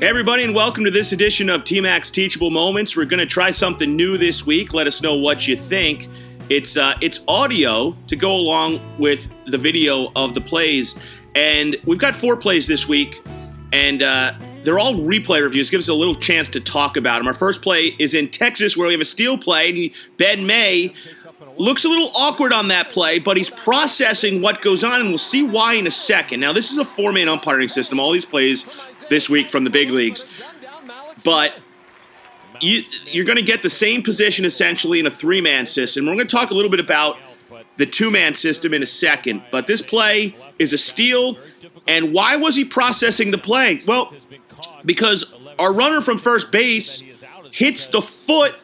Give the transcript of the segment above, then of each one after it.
Hey everybody, and welcome to this edition of Tmac's Teachable Moments. We're going to try something new this week. Let us know what you think. It's audio to go along with the video of the plays, and we've got 4 plays this week, and they're all replay reviews. Give us a little chance to talk about them. Our first play is in Texas, where we have a steal play, and Ben May looks a little awkward on that play, but he's processing what goes on, and we'll see why in a second. Now, this is a 4-man umpiring system, all these plays this week from the big leagues, but you're going to get the same position essentially in a 3-man system. We're going to talk a little bit about the 2-man system in a second, but this play is a steal, and why was he processing the play? Well, because our runner from first base hits the foot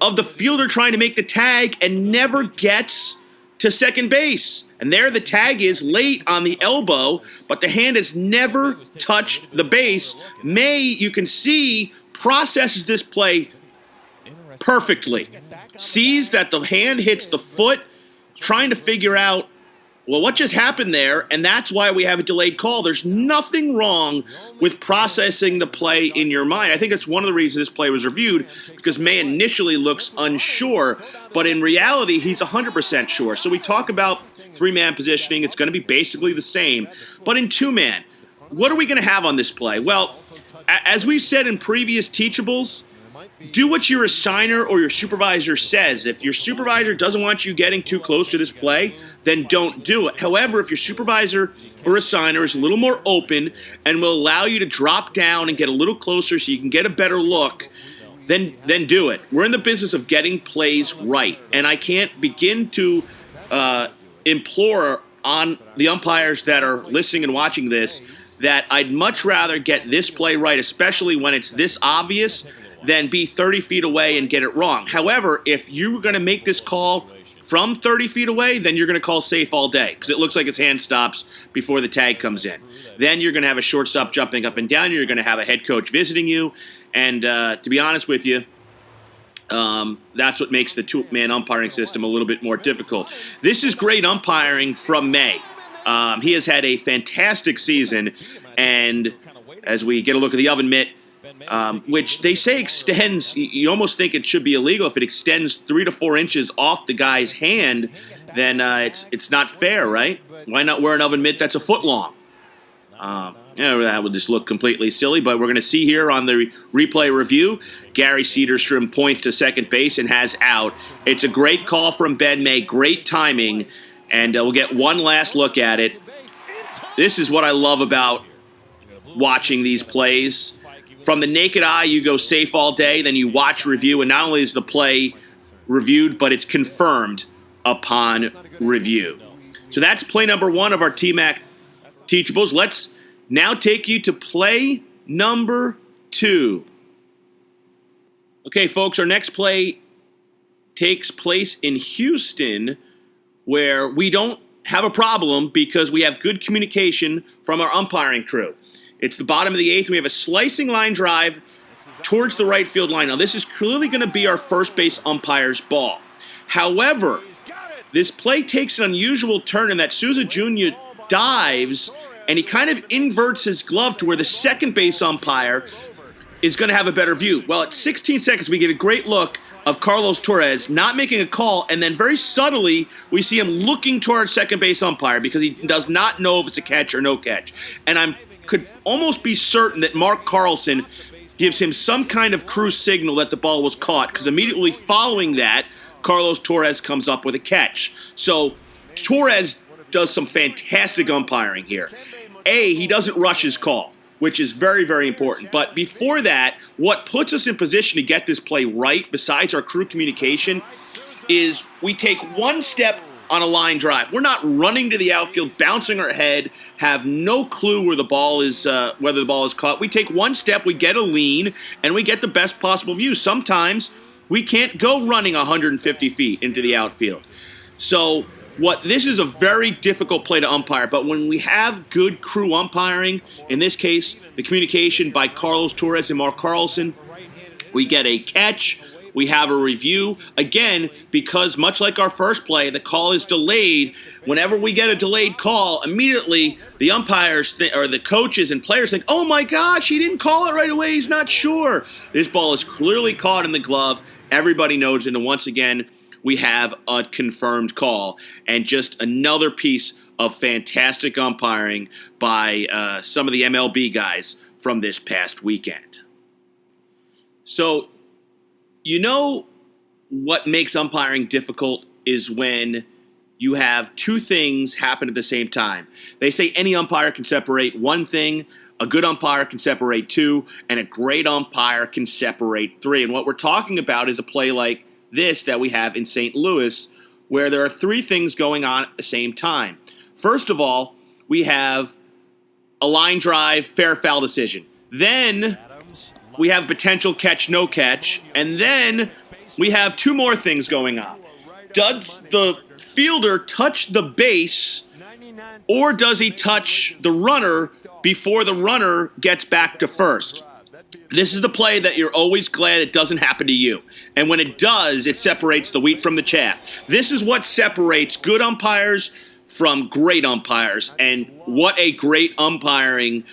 of the fielder trying to make the tag and never gets to second base. And there the tag is late on the elbow, but the hand has never touched the base. May, you can see, processes this play perfectly. Sees that the hand hits the foot, trying to figure out, well, what just happened there? And that's why we have a delayed call. There's nothing wrong with processing the play in your mind. I think that's one of the reasons this play was reviewed, because May initially looks unsure, but in reality, he's 100% sure. So we talk about 3-man positioning. It's going to be basically the same. But in 2-man, what are we going to have on this play? Well, as we've said in previous teachables, do what your assigner or your supervisor says. If your supervisor doesn't want you getting too close to this play, then don't do it. However, if your supervisor or assigner is a little more open and will allow you to drop down and get a little closer so you can get a better look, then do it. We're in the business of getting plays right, and I can't begin to implore on the umpires that are listening and watching this that I'd much rather get this play right, especially when it's this obvious, than be 30 feet away and get it wrong. However, if you're going to make this call from 30 feet away, then you're going to call safe all day, because it looks like its hand stops before the tag comes in. Then you're going to have a shortstop jumping up and down. You're going to have a head coach visiting you. And to be honest with you, that's what makes the 2-man umpiring system a little bit more difficult. This is great umpiring from May. He has had a fantastic season, and as we get a look at the oven mitt, which they say extends, you almost think it should be illegal if it extends 3 to 4 inches off the guy's hand, then it's not fair, right? Why not wear an oven mitt that's a foot long? That would just look completely silly, but we're going to see here on the replay review, Gary Cedarstrom points to second base and has out. It's a great call from Ben May, great timing, and we'll get one last look at it. This is what I love about watching these plays. From the naked eye, you go safe all day, then you watch review, and not only is the play reviewed, but it's confirmed upon review. So that's play number 1 of our Tmac Teachables. Let's now take you to play number 2. Okay, folks, our next play takes place in Houston, where we don't have a problem because we have good communication from our umpiring crew. It's the bottom of the 8th. We have a slicing line drive towards the right field line. Now, this is clearly going to be our first base umpire's ball. However, this play takes an unusual turn in that Souza Jr. dives, and he kind of inverts his glove to where the second base umpire is going to have a better view. Well, at 16 seconds, we get a great look of Carlos Torres not making a call, and then very subtly, we see him looking toward second base umpire because he does not know if it's a catch or no catch. And could almost be certain that Mark Carlson gives him some kind of crew signal that the ball was caught, because immediately following that, Carlos Torres comes up with a catch. So Torres does some fantastic umpiring here. He doesn't rush his call, which is very, very important. But before that, what puts us in position to get this play right, besides our crew communication, is we take one step on a line drive. We're not running to the outfield, bouncing our head, have no clue where the ball is, whether the ball is caught. We take one step, we get a lean, and we get the best possible view. Sometimes we can't go running 150 feet into the outfield. So this is a very difficult play to umpire, but when we have good crew umpiring, in this case, the communication by Carlos Torres and Mark Carlson, we get a catch, we have a review. Again, because much like our first play, the call is delayed. Whenever we get a delayed call, immediately the umpires or the coaches and players think, oh my gosh, he didn't call it right away, he's not sure. This ball is clearly caught in the glove. Everybody knows it, and once again, we have a confirmed call. And just another piece of fantastic umpiring by some of the MLB guys from this past weekend. So, you know what makes umpiring difficult is when you have two things happen at the same time. They say any umpire can separate one thing, a good umpire can separate two, and a great umpire can separate three. And what we're talking about is a play like this that we have in St. Louis, where there are three things going on at the same time. First of all, we have a line drive, fair foul decision. Then we have potential catch, no catch. And then we have two more things going on. Does the fielder touch the base, or does he touch the runner before the runner gets back to first? This is the play that you're always glad it doesn't happen to you. And when it does, it separates the wheat from the chaff. This is what separates good umpires from great umpires. And what a great umpiring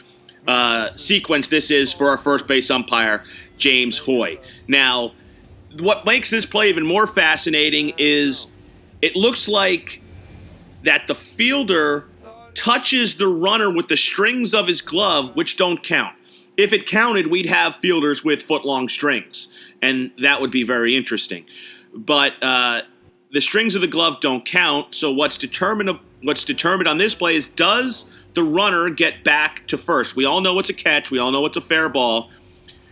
sequence this is for our first base umpire, James Hoye. Now, what makes this play even more fascinating is it looks like that the fielder touches the runner with the strings of his glove, which don't count. If it counted, we'd have fielders with foot-long strings, and that would be very interesting. But the strings of the glove don't count, so what's determined on this play is, does the runner get back to first? We all know it's a catch. We all know it's a fair ball.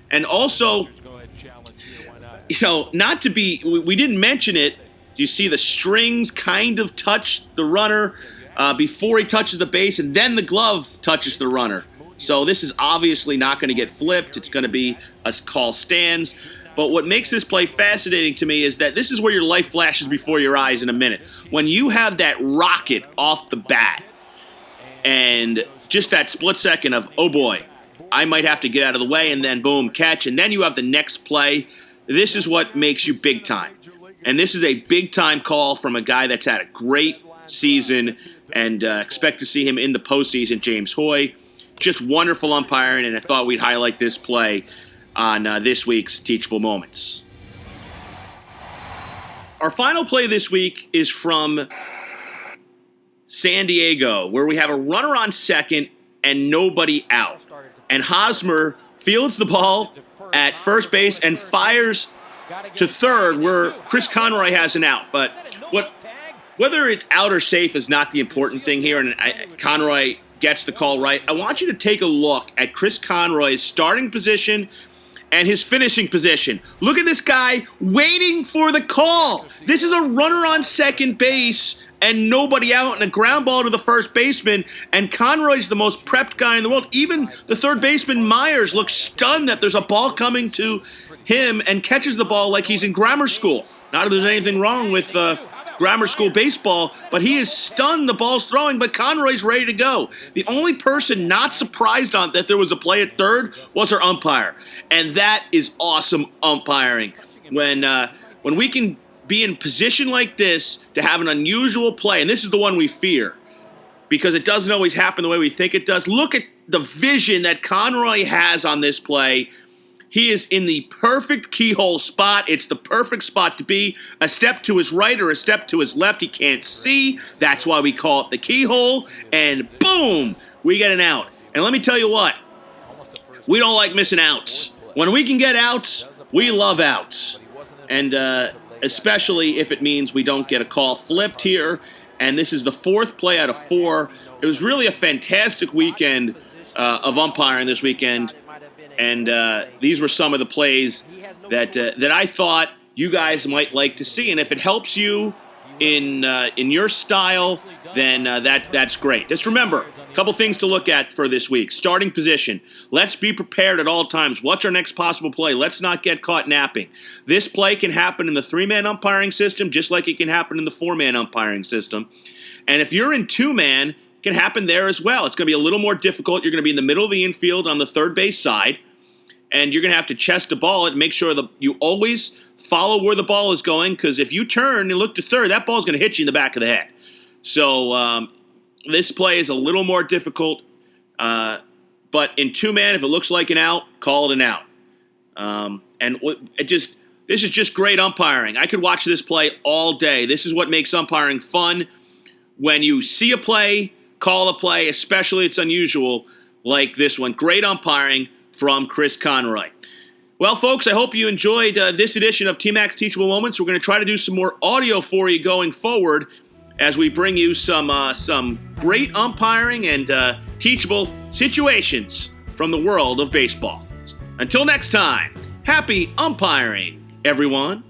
And also, not to be, we didn't mention it. You see the strings kind of touch the runner before he touches the base, and then the glove touches the runner. So this is obviously not going to get flipped. It's going to be a call stands. But what makes this play fascinating to me is that this is where your life flashes before your eyes in a minute. When you have that rocket off the bat and just that split second of, oh boy, I might have to get out of the way, and then boom, catch, and then you have the next play. This is what makes you big time. And this is a big time call from a guy that's had a great season, and expect to see him in the postseason, James Hoye. Just wonderful umpiring, and I thought we'd highlight this play on this week's Teachable Moments. Our final play this week is from San Diego, where we have a runner on second and nobody out. And Hosmer fields the ball at first base and fires to third, where Chris Conroy has an out. But whether it's out or safe is not the important thing here, and Conroy gets the call right. I want you to take a look at Chris Conroy's starting position and his finishing position. Look at this guy waiting for the call. This is a runner on second base and nobody out, and a ground ball to the first baseman, and Conroy's the most prepped guy in the world. Even the third baseman, Myers, looks stunned that there's a ball coming to him and catches the ball like he's in grammar school. Not that there's anything wrong with grammar school baseball, but he is stunned the ball's throwing, but Conroy's ready to go. The only person not surprised on that there was a play at third was our umpire, and that is awesome umpiring. When we can be in position like this to have an unusual play, and this is the one we fear because it doesn't always happen the way we think it does. Look at the vision that Conroy has on this play. He is in the perfect keyhole spot. It's the perfect spot to be. A step to his right or a step to his left, he can't see. That's why we call it the keyhole. And boom, we get an out. And let me tell you what, we don't like missing outs. When we can get outs, we love outs. And especially if it means we don't get a call flipped here. And this is the fourth play out of four. It was really a fantastic weekend of umpiring this weekend. And these were some of the plays that I thought you guys might like to see. And if it helps you in your style, then that's great. Just remember, a couple things to look at for this week. Starting position. Let's be prepared at all times. What's our next possible play? Let's not get caught napping. This play can happen in the three-man umpiring system just like it can happen in the four-man umpiring system. And if you're in two-man, it can happen there as well. It's going to be a little more difficult. You're going to be in the middle of the infield on the third base side, and you're going to have to chest the ball and make sure that you always follow where the ball is going, because if you turn and look to third, that ball's going to hit you in the back of the head. So this play is a little more difficult, but in two-man, if it looks like an out, call it an out. This is just great umpiring. I could watch this play all day. This is what makes umpiring fun. When you see a play, call a play, especially it's unusual like this one. Great umpiring from Chris Conroy. Well, folks, I hope you enjoyed this edition of Tmac's Teachable Moments. We're going to try to do some more audio for you going forward as we bring you some great umpiring and teachable situations from the world of baseball. Until next time, happy umpiring, everyone.